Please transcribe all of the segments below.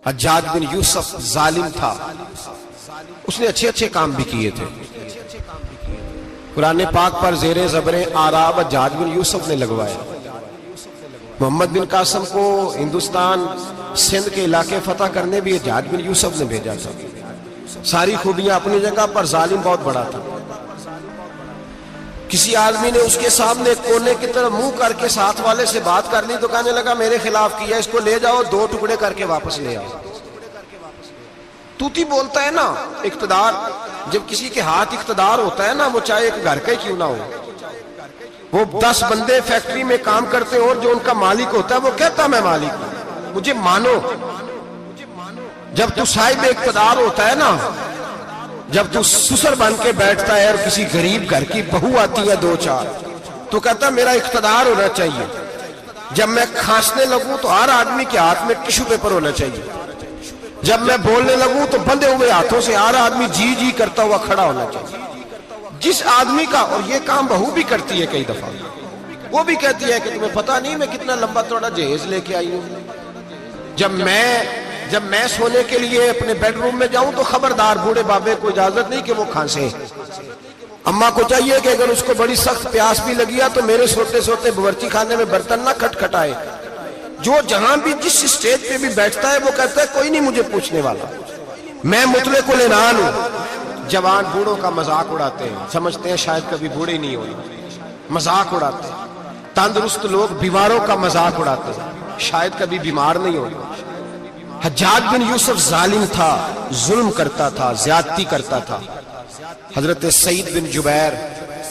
حجاج بن یوسف ظالم تھا، اس نے اچھے اچھے کام بھی کیے تھے۔ قرآن پاک پر زیر زبر آراب حجاج بن یوسف نے لگوایا۔ محمد بن قاسم کو ہندوستان سندھ کے علاقے فتح کرنے بھی حجاج بن یوسف نے بھیجا تھا۔ ساری خوبیاں اپنی جگہ پر، ظالم بہت بڑا تھا۔ کسی آدمی نے اس کے سامنے کونے کی طرف منہ کر کے ساتھ والے سے بات کر لی تو کہنے لگا میرے خلاف کیا، اس کو لے جاؤ، 2 ٹکڑے کر کے واپس لے آؤ۔ توتی بولتا ہے نا، اقتدار جب کسی کے ہاتھ اقتدار ہوتا ہے نا، وہ چاہے ایک گھر کا ہی کیوں نہ ہو، وہ 10 بندے فیکٹری میں کام کرتے اور جو ان کا مالک ہوتا ہے وہ کہتا میں مالک ہوں، مجھے مانو۔ جب تو صاحب اقتدار ہوتا ہے نا، جب تو سسر بن کے بیٹھتا ہے اور کسی غریب گھر کی بہو آتی ہے 2-4 تو کہتا میرا اقتدار ہونا چاہیے۔ جب میں کھانسنے لگوں تو ہر آدمی کے ہاتھ میں ٹشو پیپر ہونا چاہیے۔ جب میں بولنے لگوں تو بندھے ہوئے ہاتھوں سے ہر آدمی جی جی کرتا ہوا کھڑا ہونا چاہیے۔ جس آدمی کا، اور یہ کام بہو بھی کرتی ہے کئی دفعہ، وہ بھی کہتی ہے کہ تمہیں پتہ نہیں میں کتنا لمبا چوڑا جہیز لے کے آئی ہوں، جب میں سونے کے لیے اپنے بیڈ روم میں جاؤں تو خبردار بوڑھے بابے کو اجازت نہیں کہ وہ کھانسے۔ اماں کو چاہیے کہ اگر اس کو بڑی سخت پیاس بھی لگی ہے تو میرے سوتے سوتے باورچی خانے میں برتن نہ کھٹکھٹائے۔ جو جہاں بھی جس اسٹیج پہ بھی بیٹھتا ہے وہ کہتا ہے کوئی نہیں مجھے پوچھنے والا، میں مطلق العنان ہوں۔ جوان بوڑھوں کا مذاق اڑاتے ہیں، سمجھتے ہیں شاید کبھی بوڑھے نہیں ہوئے، مذاق اڑاتے ہیں۔ تندرست لوگ بیماروں کا مذاق اڑاتے ہیں، شاید کبھی بیمار نہیں ہوئے۔ حجاج بن یوسف ظالم تھا، ظلم کرتا تھا، زیادتی کرتا تھا۔ حضرت سعید بن جبیر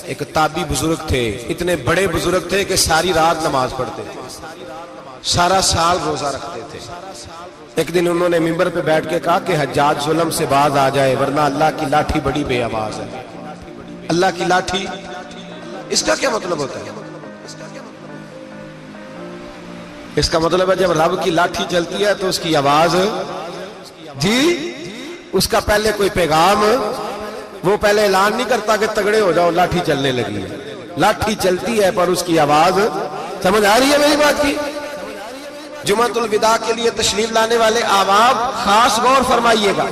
ایک تابعی بزرگ تھے، اتنے بڑے بزرگ تھے کہ ساری رات نماز پڑھتے تھے، سارا سال روزہ رکھتے تھے۔ ایک دن انہوں نے ممبر پہ بیٹھ کے کہا کہ حجاج ظلم سے باز آ جائے ورنہ اللہ کی لاٹھی بڑی بے آواز ہے۔ اللہ کی لاٹھی، اس کا کیا مطلب ہوتا ہے؟ اس کا مطلب ہے جب رب کی لاٹھی چلتی ہے تو اس کی آواز، جی اس کا پہلے کوئی پیغام، وہ پہلے اعلان نہیں کرتا کہ تگڑے ہو جاؤ لاٹھی چلنے لگی ہے، لاٹھی چلتی ہے پر اس کی آواز، سمجھ آ رہی ہے میری بات کی؟ جمعۃ الوداع کے لیے تشریف لانے والے احباب خاص غور فرمائیے گا۔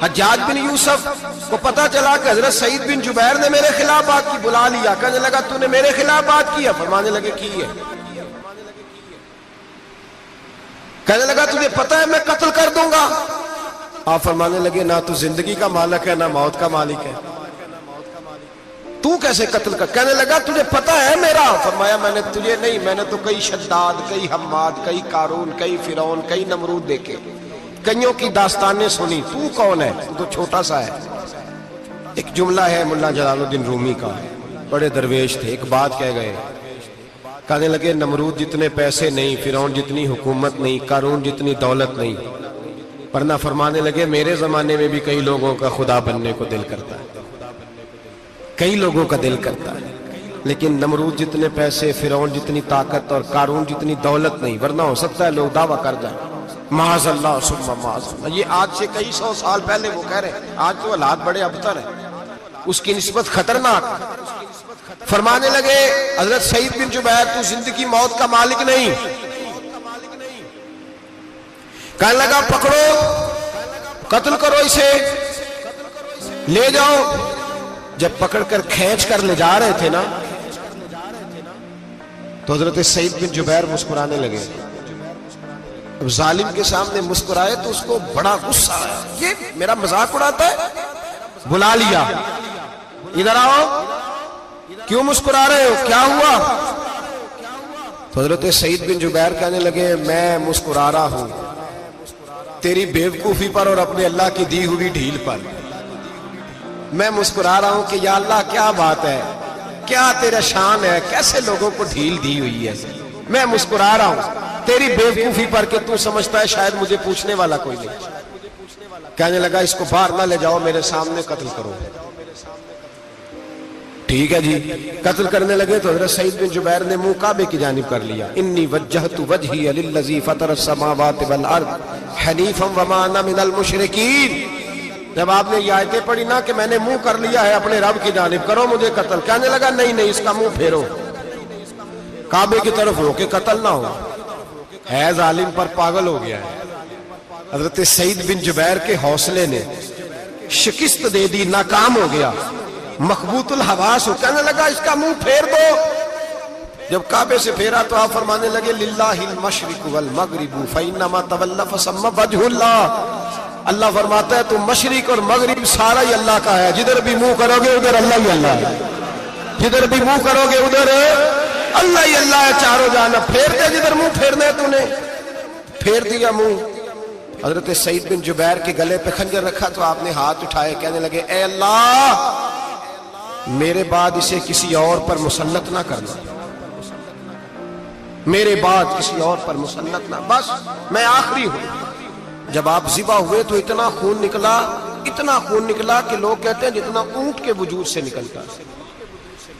حجاج بن یوسف کو پتا چلا کہ حضرت سعید بن جبیر نے میرے خلاف بات کی، بلا لیا، کہنے لگا تو نے میرے خلاف بات کی ہے؟ فرمانے لگے کی ہے۔ کہنے لگا تجھے پتا ہے میں قتل کر دوں گا؟ آپ فرمانے لگے نہ تو زندگی کا مالک ہے نہ موت کا مالک ہے، تو کیسے قتل کر؟ کہنے لگا تجھے پتا ہے میرا؟ فرمایا میں نے تجھے نہیں، میں نے تو کئی شداد، کئی حماد، کئی قارون، کئی فرعون، کئی نمرود دیکھے، کئیوں کی داستانیں سنی، تو کون ہے؟ تو چھوٹا سا ہے۔ ایک جملہ ہے ملا جلال الدین رومی کا، بڑے درویش تھے، ایک بات کہہ گئے، کہنے لگے نمرود جتنے پیسے نہیں، فرعون جتنی حکومت نہیں، قارون جتنی دولت نہیں، ورنہ فرمانے لگے میرے زمانے میں بھی کئی لوگوں کا خدا بننے کو دل کرتا ہے، کئی لوگوں کا دل کرتا ہے، لیکن نمرود جتنے پیسے، فرعون جتنی طاقت اور قارون جتنی دولت نہیں، ورنہ ہو سکتا ہے لوگ دعویٰ کر جائیں معاذ اللہ ثم معاذ اللہ۔ یہ آج سے کئی 100 سال پہلے وہ کہہ رہے ہیں، آج تو حالات بڑے ابتر ہیں، اس کی نسبت خطرناک۔ فرمانے لگے حضرت سعید بن جبیر تو زندگی موت کا مالک نہیں۔ کہنے لگا پکڑو، قتل کرو اسے، لے جاؤ۔ جب پکڑ کر کھینچ کر لے جا رہے تھے نا تو حضرت سعید بن جبیر مسکرانے لگے۔ اب ظالم کے سامنے مسکرائے تو اس کو بڑا غصہ آیا، یہ میرا مذاق اڑاتا ہے؟ بلا لیا، ادھر آؤ، کیوں مسکرا رہے ہو، کیا ہوا؟ تو حضرت سعید بن جبیر کہنے لگے میں مسکرا رہا ہوں تیری بیوقوفی پر اور اپنے اللہ کی دی ہوئی ڈھیل پر۔ میں مسکرا رہا ہوں کہ یا اللہ کیا بات ہے، کیا تیرا شان ہے، کیسے لوگوں کو ڈھیل دی ہوئی ہے۔ میں مسکرا رہا ہوں تیری بیوقوفی پر کہ تو سمجھتا ہے شاید مجھے پوچھنے والا کوئی نہیں۔ کہنے لگا اس کو باہر نہ لے جاؤ، میرے سامنے قتل کرو۔ ٹھیک ہے جی، قتل کرنے لگے تو حضرت سعید بن جبیر نے منہ کعبے کی جانب کر لیا، انی وجہت وجہی للذی فطر السماوات والارض حنیفا وما انا من المشرکین۔ جب آپ نے یہ آیتیں پڑھی نا کہ میں نے منہ کر لیا ہے اپنے رب کی جانب، کرو مجھے قتل، کہنے لگا نہیں نہیں، اس کا منہ پھیرو، کعبے کی طرف ہو کے قتل نہ ہو، ہے ظالم پر پاگل ہو گیا ہے۔ حضرت سعید بن جبیر کے حوصلے نے شکست دے دی، ناکام ہو گیا، مخبوط الحواس ہو، کہنے لگا اس کا منہ پھیر دو۔ جب کعبے سے پھیرا تو آپ فرمانے لگے للہ المشرق والمغرب فإنما تولى فثم وجه اللہ۔ اللہ فرماتا ہے تو مشرق اور مغرب سارا ہی اللہ کا ہے، جدھر بھی منہ کرو گے ادھر اللہ ہی اللہ ہے، جدھر بھی منہ کرو گے ادھر اللہ ہی اللہ ہے، چاروں جانب پھیر دے، جدھر منہ پھیرنا ہے تو نے پھیر دیا منہ۔ حضرت سعید بن جبیر کے گلے پہ خنجر رکھا تو آپ نے ہاتھ اٹھائے، کہنے لگے اے اللہ میرے بعد اسے کسی اور پر مسلط نہ کرنا، میرے بعد کسی اور پر مسلط نہ، بس میں آخری ہوں۔ جب آپ ذبح ہوئے تو اتنا خون نکلا کہ لوگ کہتے ہیں جتنا اونٹ کے وجود سے نکلتا،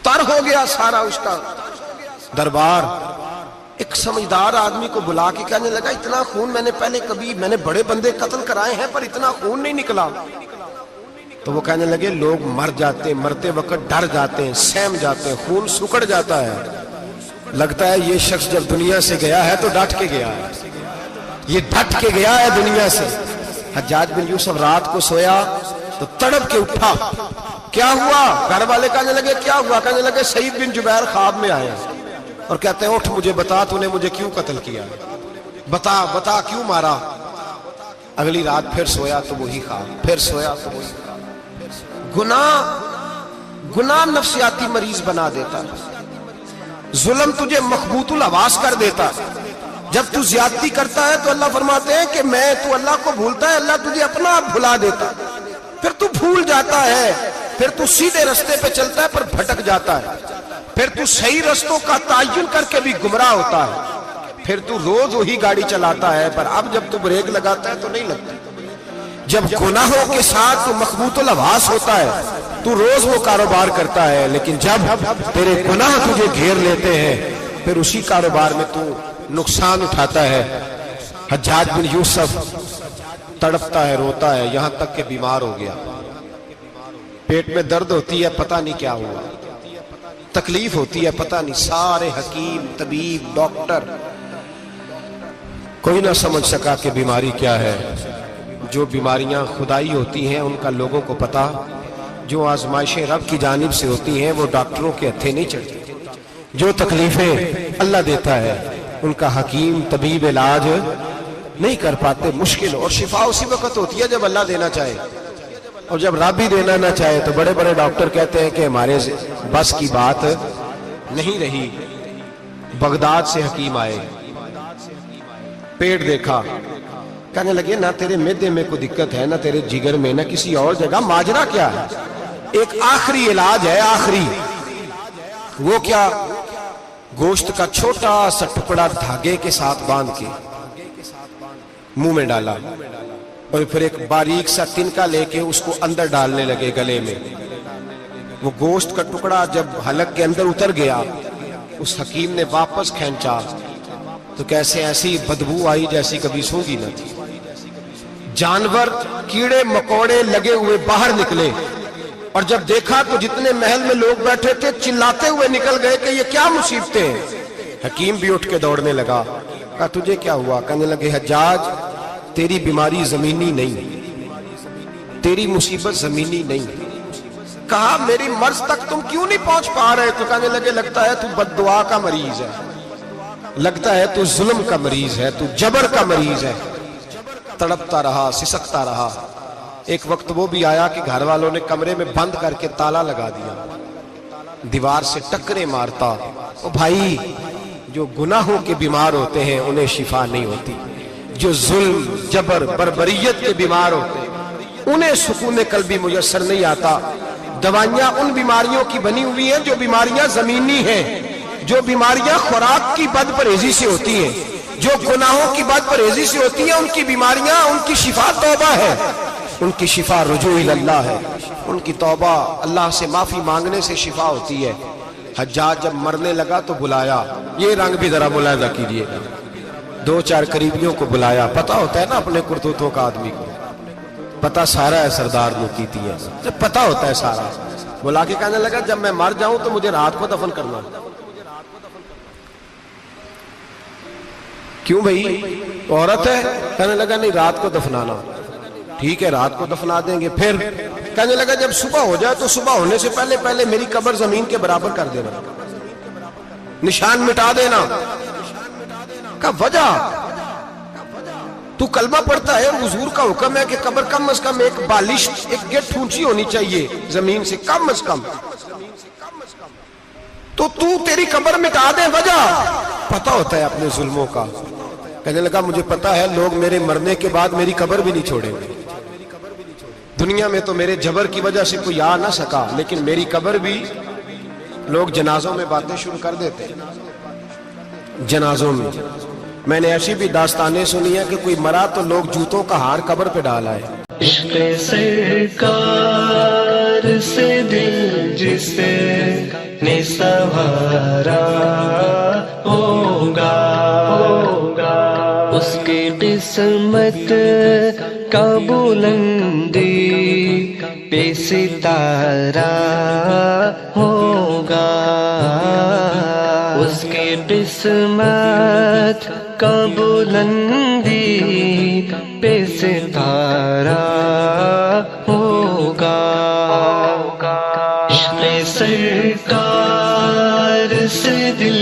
تر ہو گیا سارا اس کا دربار۔ ایک سمجھدار آدمی کو بلا کے کہنے لگا اتنا خون میں نے بڑے بندے قتل کرائے ہیں پر اتنا خون نہیں نکلا۔ تو وہ کہنے لگے لوگ مر جاتے، مرتے وقت ڈر جاتے ہیں، سہم جاتے ہیں، خون سکڑ جاتا ہے، لگتا ہے یہ شخص جب دنیا سے گیا ہے تو ڈٹ کے گیا ہے، یہ ڈٹ کے گیا ہے دنیا سے۔ حجاج بن یوسف رات کو سویا تو تڑپ کے اٹھا، کیا ہوا؟ گھر والے کہنے لگے کیا ہوا؟ کہنے لگے سعید بن جبیر خواب میں آئے اور کہتے ہیں اٹھ مجھے بتا تو نے مجھے کیوں قتل کیا، بتا کیوں مارا؟ اگلی رات پھر سویا تو وہی خواب، پھر سویا تو وہی خواب۔ گناہ نفسیاتی مریض بنا دیتا ہے، ظلم تجھے مخبوط الحواس کر دیتا ہے۔ جب تو زیادتی کرتا ہے تو اللہ فرماتے ہیں کہ تو اللہ کو بھولتا ہے، اللہ تجھے اپنا آپ بھلا دیتا، پھر تو بھول جاتا ہے، پھر تو سیدھے رستے پہ چلتا ہے پر بھٹک جاتا ہے، پھر تو صحیح رستوں کا تعین کر کے بھی گمراہ ہوتا ہے، پھر تو روز وہی گاڑی چلاتا ہے پر اب جب تو بریک لگاتا ہے تو نہیں لگتی۔ جب گناہوں کے ساتھ تو مخبوط الحواس ہوتا ہے تو روز وہ کاروبار کرتا ہے، لیکن جب تیرے گناہ تجھے گھیر لیتے ہیں پھر اسی کاروبار میں تو نقصان اٹھاتا ہے۔ حجاج بن یوسف تڑپتا ہے، روتا ہے، یہاں تک کہ بیمار ہو گیا، پیٹ میں درد ہوتی ہے، پتہ نہیں کیا ہوا، تکلیف ہوتی ہے، پتہ نہیں، سارے حکیم طبیب ڈاکٹر کوئی نہ سمجھ سکا کہ بیماری کیا ہے۔ جو بیماریاں خدائی ہوتی ہیں ان کا لوگوں کو پتا، جو آزمائشیں رب کی جانب سے ہوتی ہیں وہ ڈاکٹروں کے ہتھے نہیں چڑھتی، جو تکلیفیں اللہ دیتا ہے ان کا حکیم طبیب علاج نہیں کر پاتے، مشکل، اور شفا اسی وقت ہوتی ہے جب اللہ دینا چاہے، اور جب رب ہی دینا نہ چاہے تو بڑے بڑے ڈاکٹر کہتے ہیں کہ ہمارے بس کی بات نہیں رہی۔ بغداد سے حکیم آئے، پیٹ دیکھا، کہنے لگے نہ تیرے معدے میں کوئی دقت ہے، نہ تیرے جگر میں، نہ کسی اور جگہ، ماجرا کیا ہے؟ ایک آخری علاج ہے، آخری، وہ کیا؟ گوشت کا چھوٹا سا ٹکڑا دھاگے کے ساتھ باندھ کے منہ میں ڈالا اور پھر ایک باریک سا تنکا لے کے اس کو اندر ڈالنے لگے گلے میں۔ وہ گوشت کا ٹکڑا جب حلق کے اندر اتر گیا، اس حکیم نے واپس کھینچا تو کیسے ایسی بدبو آئی جیسی کبھی سونگی نہ تھی۔ جانور کیڑے مکوڑے لگے ہوئے باہر نکلے، اور جب دیکھا تو جتنے محل میں لوگ بیٹھے تھے چلاتے ہوئے نکل گئے کہ یہ کیا مصیبتیں ہیں۔ حکیم بھی اٹھ کے دوڑنے لگا، کہا تجھے کیا ہوا؟ کہنے لگے حجاج تیری بیماری زمینی نہیں، تیری مصیبت زمینی نہیں۔ کہا میری مرض تک تم کیوں نہیں پہنچ پا رہے؟ تو کہنے لگے لگتا ہے تو بد دعا کا مریض ہے، لگتا ہے تو ظلم کا مریض ہے، تو جبر کا مریض ہے۔ تڑپتا رہا، سسکتا رہا۔ ایک وقت وہ بھی آیا کہ گھر والوں نے کمرے میں بند کر کے تالا لگا دیا، دیوار سے ٹکرے مارتا۔ او بھائی، جو گناہوں کے بیمار ہوتے ہیں انہیں شفا نہیں ہوتی، جو ظلم، جبر، بربریت کے بیمار ہوتے ہیں انہیں سکون قلبی میسر نہیں آتا۔ دوائیاں ان بیماریوں کی بنی ہوئی ہیں جو بیماریاں زمینی ہیں، جو بیماریاں خوراک کی بد پرہیزی سے ہوتی ہیں، جو گناہوں کی بد پرہیزی سے ہوتی ہیں، ان کی بیماریاں، ان کی شفا توبہ ہے، ان کی شفا رجوع اللہ ہے، ان کی توبہ اللہ سے معافی مانگنے سے شفا ہوتی ہے۔ حجاج جب مرنے لگا تو بلایا، یہ رنگ بھی ذرا ملاحظہ کیجئے گا، دو چار قریبیوں کو بلایا، پتہ ہوتا ہے نا اپنے کرتوتوں کا آدمی کو، پتہ سارا ہے سردار نوکیتی ہے، جب پتہ ہوتا ہے سارا، بلا کے کہنے لگا جب میں مر جاؤں تو مجھے رات کو دفن کرنا۔ کیوں بھائی عورت ہے؟ کہنے لگا نہیں رات کو دفنانا. ٹھیک ہے رات کو دفنا دیں گے. پھر کہنے لگا جب صبح ہو جائے تو صبح ہونے سے پہلے پہلے میری قبر زمین کے برابر کر دینا, نشان مٹا دینا. کا وجہ تو کلمہ پڑھتا ہے اور حضور کا حکم ہے کہ قبر کم از کم ایک بالش ایک گٹ اونچی ہونی چاہیے زمین سے کم از کم, تو تیری قبر مٹا دے. وجہ پتہ ہوتا ہے اپنے ظلموں کا. کہنے لگا مجھے پتا ہے لوگ میرے مرنے کے بعد میری قبر بھی نہیں چھوڑیں گے. دنیا میں تو میرے جبر کی وجہ سے کوئی آ نہ سکا, لیکن میری قبر بھی لوگ جنازوں میں باتیں شروع کر دیتے. جنازوں میں نے ایسی بھی داستانیں سنی ہیں کہ کوئی مرا تو لوگ جوتوں کا ہار قبر پہ ڈالا ہے. عشق سرکار سے دل جس نے سنوارا ہوگا, اس کی قسمت کا بلندی پہ ستارہ ہوگا, اس کی قسمت کا بلندی پہ ستارہ ہوگا. عشق سرکار سے دل